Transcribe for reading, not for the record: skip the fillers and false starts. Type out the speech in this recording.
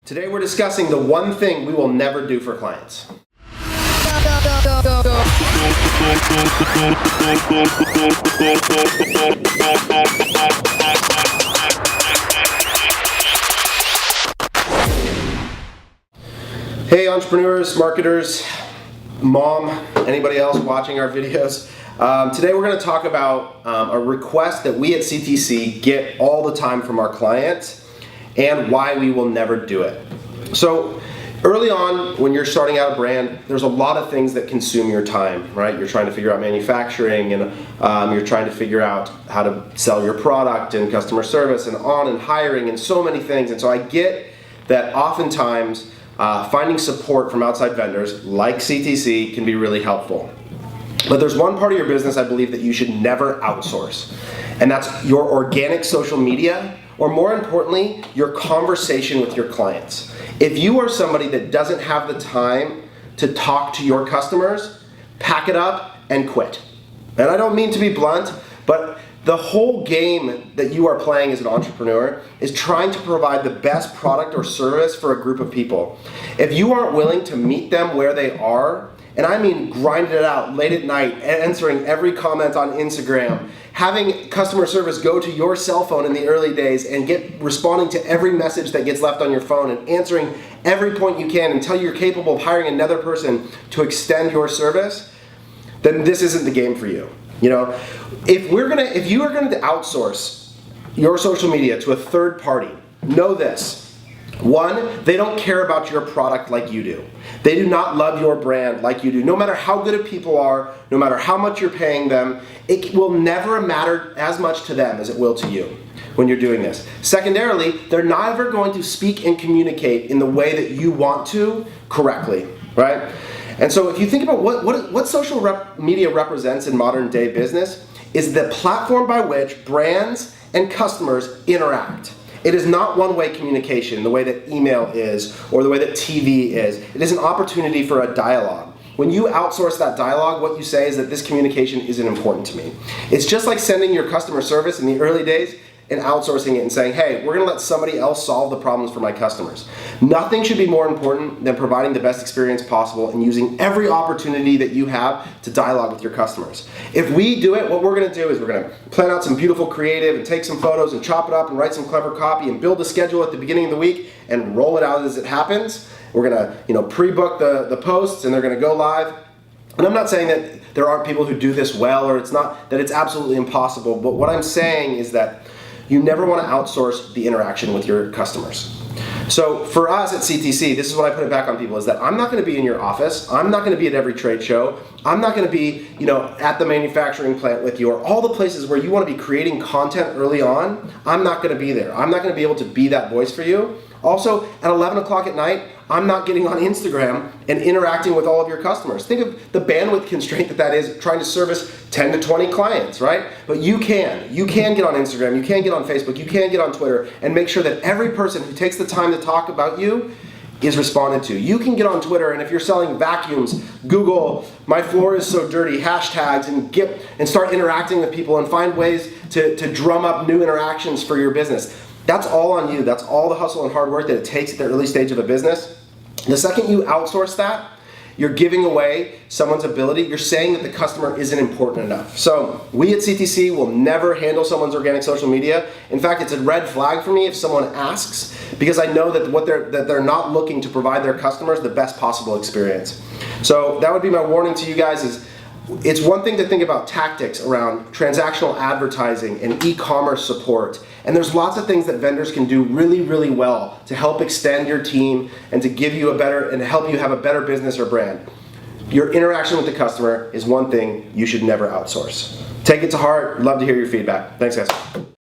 Today we're discussing the one thing we will never do for clients. Hey entrepreneurs, marketers, mom, anybody else watching our videos. Today we're going to talk about a request that we at CTC get all the time from our clients and why we will never do it. So early on, when you're starting out a brand, there's a lot of things that consume your time, right? You're trying to figure out manufacturing and you're trying to figure out how to sell your product and customer service and hiring and so many things. And so I get that oftentimes finding support from outside vendors like CTC can be really helpful. But there's one part of your business I believe that you should never outsource, and that's your organic social media, or more importantly, your conversation with your clients. If you are somebody that doesn't have the time to talk to your customers, pack it up and quit. And I don't mean to be blunt, but the whole game that you are playing as an entrepreneur is trying to provide the best product or service for a group of people. If you aren't willing to meet them where they are, and I mean grinding it out late at night, answering every comment on Instagram, having customer service go to your cell phone in the early days and responding to every message that gets left on your phone and answering every point you can until you're capable of hiring another person to extend your service, then this isn't the game for you. You know, if you are going to outsource your social media to a third party, know this. One, they don't care about your product like you do. They do not love your brand like you do. No matter how good people are, no matter how much you're paying them, it will never matter as much to them as it will to you when you're doing this. Secondarily, they're never going to speak and communicate in the way that you want to correctly, right? And so if you think about what social media represents in modern day business, is the platform by which brands and customers interact. It is not one-way communication the way that email is or the way that TV is. It is an opportunity for a dialogue. When you outsource that dialogue, what you say is that this communication isn't important to me. It's just like sending your customer service in the early days and outsourcing it and saying, hey, we're going to let somebody else solve the problems for my customers. Nothing should be more important than providing the best experience possible and using every opportunity that you have to dialogue with your customers. If we do it, what we're going to do is we're going to plan out some beautiful creative and take some photos and chop it up and write some clever copy and build a schedule at the beginning of the week and roll it out as it happens. We're going to pre-book the posts and they're going to go live. And I'm not saying that there aren't people who do this well, or it's not that it's absolutely impossible, but what I'm saying is that you never want to outsource the interaction with your customers. So for us at CTC, this is what I put it back on people, is that I'm not going to be in your office. I'm not going to be at every trade show. I'm not going to be, at the manufacturing plant with you, or all the places where you want to be creating content early on. I'm not going to be there. I'm not going to be able to be that voice for you. Also, at 11 o'clock at night, I'm not getting on Instagram and interacting with all of your customers. Think of the bandwidth constraint that is trying to service 10 to 20 clients, right? But you can get on Instagram, you can get on Facebook, you can get on Twitter and make sure that every person who takes the time to talk about you is responded to. You can get on Twitter, and if you're selling vacuums, Google "my floor is so dirty" hashtags and start interacting with people and find ways to drum up new interactions for your business. That's all on you. That's all the hustle and hard work that it takes at the early stage of a business. The second you outsource that, you're giving away someone's ability. You're saying that the customer isn't important enough. So we at CTC will never handle someone's organic social media. In fact, it's a red flag for me if someone asks, because I know that they're not looking to provide their customers the best possible experience. So that would be my warning to you guys is, it's one thing to think about tactics around transactional advertising and e-commerce support, and there's lots of things that vendors can do really, really well to help extend your team and to give you and help you have a better business or brand. Your interaction with the customer is one thing you should never outsource. Take it to heart. Love to hear your feedback. Thanks, guys.